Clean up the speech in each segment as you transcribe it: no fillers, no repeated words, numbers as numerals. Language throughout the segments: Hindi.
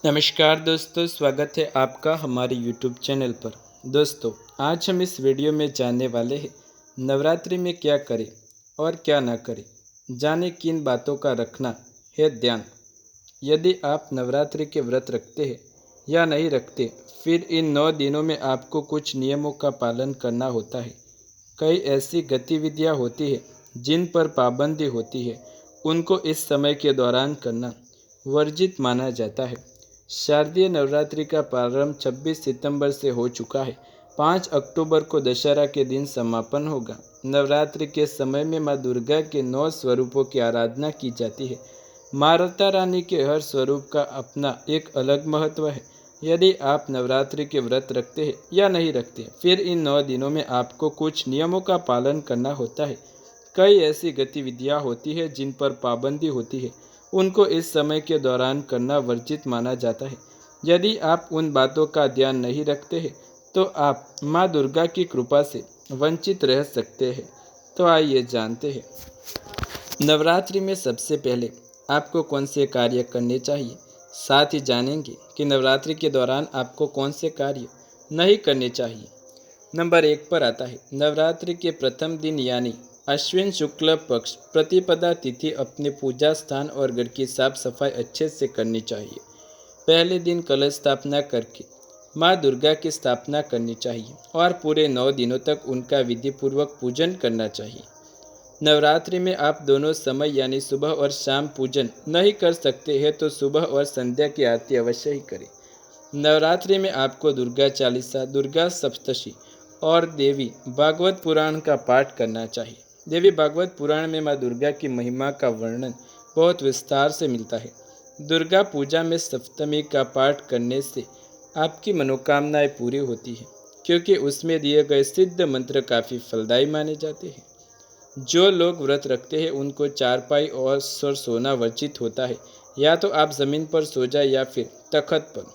नमस्कार दोस्तों, स्वागत है आपका हमारे YouTube चैनल पर। दोस्तों, आज हम इस वीडियो में जानने वाले हैं नवरात्रि में क्या करें और क्या ना करें। जाने किन बातों का रखना है ध्यान। यदि आप नवरात्रि के व्रत रखते हैं या नहीं रखते, फिर इन 9 दिनों में आपको कुछ नियमों का पालन करना होता है। कई ऐसी गतिविधियां होती है जिन पर पाबंदी होती है, उनको इस समय के दौरान करना वर्जित माना जाता है। शारदीय नवरात्रि का प्रारंभ 26 सितंबर से हो चुका है। 5 अक्टूबर को दशहरा के दिन समापन होगा। नवरात्रि के समय में माँ दुर्गा के 9 स्वरूपों की आराधना की जाती है। माता रानी के हर स्वरूप का अपना एक अलग महत्व है। यदि आप नवरात्रि के व्रत रखते हैं या नहीं रखते, फिर इन 9 दिनों में आपको कुछ नियमों का पालन करना होता है। कई ऐसी गतिविधियां होती है जिन पर पाबंदी होती है, उनको इस समय के दौरान करना वर्जित माना जाता है। यदि आप उन बातों का ध्यान नहीं रखते हैं, तो आप माँ दुर्गा की कृपा से वंचित रह सकते हैं। तो आइए जानते हैं नवरात्रि में सबसे पहले आपको कौन से कार्य करने चाहिए। साथ ही जानेंगे कि नवरात्रि के दौरान आपको कौन से कार्य नहीं करने चाहिए। नंबर 1 पर आता है नवरात्रि के प्रथम दिन यानी अश्विन शुक्ल पक्ष प्रतिपदा तिथि अपने पूजा स्थान और घर की साफ सफाई अच्छे से करनी चाहिए। पहले दिन कलश स्थापना करके माँ दुर्गा की स्थापना करनी चाहिए और पूरे 9 दिनों तक उनका विधि पूर्वक पूजन करना चाहिए। नवरात्रि में आप दोनों समय यानी सुबह और शाम पूजन नहीं कर सकते हैं, तो सुबह और संध्या की आरती अवश्य ही करें। नवरात्रि में आपको दुर्गा चालीसा, दुर्गा सप्तशती और देवी भागवत पुराण का पाठ करना चाहिए। देवी भागवत पुराण में माँ दुर्गा की महिमा का वर्णन बहुत विस्तार से मिलता है। दुर्गा पूजा में सप्तमी का पाठ करने से आपकी मनोकामनाएं पूरी होती है, क्योंकि उसमें दिए गए सिद्ध मंत्र काफ़ी फलदायी माने जाते हैं। जो लोग व्रत रखते हैं उनको चारपाई और सोना वर्जित होता है। या तो आप ज़मीन पर सो जाए या फिर तख्त पर।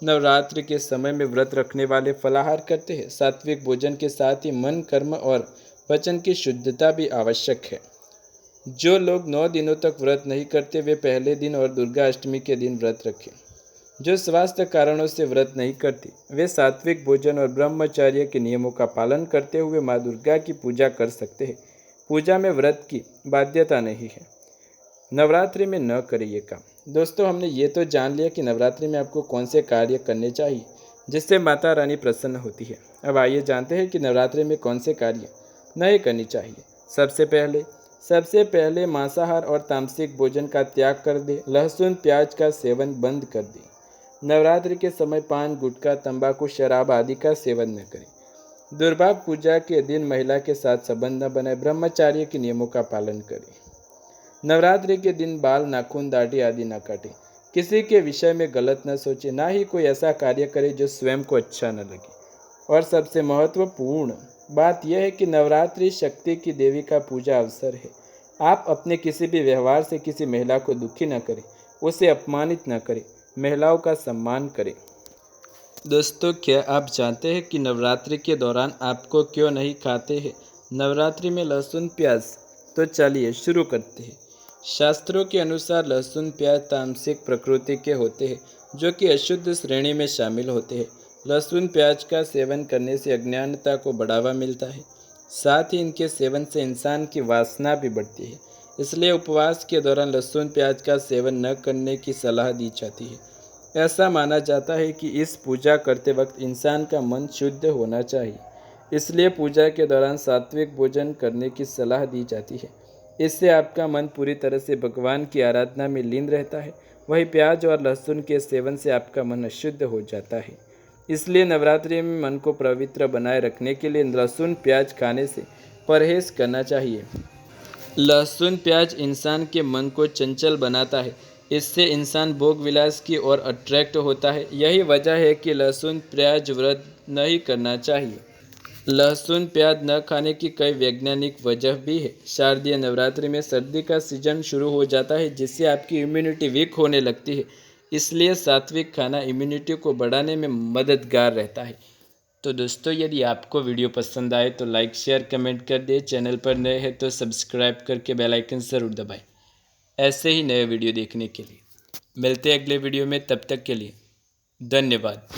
नवरात्रि के समय में व्रत रखने वाले फलाहार करते हैं। सात्विक भोजन के साथ ही मन, कर्म और वचन की शुद्धता भी आवश्यक है। जो लोग 9 दिनों तक व्रत नहीं करते, वे पहले दिन और दुर्गा अष्टमी के दिन व्रत रखें। जो स्वास्थ्य कारणों से व्रत नहीं करते, वे सात्विक भोजन और ब्रह्मचर्य के नियमों का पालन करते हुए माँ दुर्गा की पूजा कर सकते हैं। पूजा में व्रत की बाध्यता नहीं है। नवरात्रि में न करें ये काम। दोस्तों, हमने ये तो जान लिया कि नवरात्रि में आपको कौन से कार्य करने चाहिए जिससे माता रानी प्रसन्न होती है। अब आइए जानते हैं कि नवरात्रि में कौन से कार्य नहीं करनी चाहिए। सबसे पहले मांसाहार और तामसिक भोजन का त्याग कर दे। लहसुन प्याज का सेवन बंद कर दे। नवरात्रि के समय पान, गुटखा, तंबाकू, शराब आदि का सेवन न करें। दुर्गा पूजा के दिन महिला के साथ संबंध न बनाए। ब्रह्मचार्य के नियमों का पालन करें। नवरात्रि के दिन बाल, नाखून, दाढ़ी आदि न काटें। किसी के विषय में गलत न सोचें, ना ही कोई ऐसा कार्य करे जो स्वयं को अच्छा न लगे। और सबसे महत्वपूर्ण बात यह है कि नवरात्रि शक्ति की देवी का पूजा अवसर है। आप अपने किसी भी व्यवहार से किसी महिला को दुखी न करें, उसे अपमानित न करें, महिलाओं का सम्मान करें। दोस्तों, क्या आप जानते हैं कि नवरात्रि के दौरान आपको क्यों नहीं खाते हैं नवरात्रि में लहसुन प्याज? तो चलिए शुरू करते हैं। शास्त्रों के अनुसार लहसुन प्याज तामसिक प्रकृति के होते हैं, जो कि अशुद्ध श्रेणी में शामिल होते हैं। लहसुन प्याज का सेवन करने से अज्ञानता को बढ़ावा मिलता है। साथ ही इनके सेवन से इंसान की वासना भी बढ़ती है। इसलिए उपवास के दौरान लहसुन प्याज का सेवन न करने की सलाह दी जाती है। ऐसा माना जाता है कि इस पूजा करते वक्त इंसान का मन शुद्ध होना चाहिए, इसलिए पूजा के दौरान सात्विक भोजन करने की सलाह दी जाती है। इससे आपका मन पूरी तरह से भगवान की आराधना में लीन रहता है। वहीं प्याज और लहसुन के सेवन से आपका मन अशुद्ध हो जाता है। इसलिए नवरात्रि में मन को पवित्र बनाए रखने के लिए लहसुन प्याज खाने से परहेज करना चाहिए। लहसुन प्याज इंसान के मन को चंचल बनाता है। इससे इंसान भोग विलास की ओर अट्रैक्ट होता है। यही वजह है कि लहसुन प्याज व्रत नहीं करना चाहिए। लहसुन प्याज न खाने की कई वैज्ञानिक वजह भी है। शारदीय नवरात्रि में सर्दी का सीजन शुरू हो जाता है, जिससे आपकी इम्यूनिटी वीक होने लगती है। इसलिए सात्विक खाना इम्यूनिटी को बढ़ाने में मददगार रहता है। तो दोस्तों यदि आपको वीडियो पसंद आए तो लाइक शेयर कमेंट कर दे। चैनल पर नए हैं तो सब्सक्राइब करके बेल आइकन ज़रूर दबाएं ऐसे ही नए वीडियो देखने के लिए। मिलते हैं अगले वीडियो में, तब तक के लिए धन्यवाद।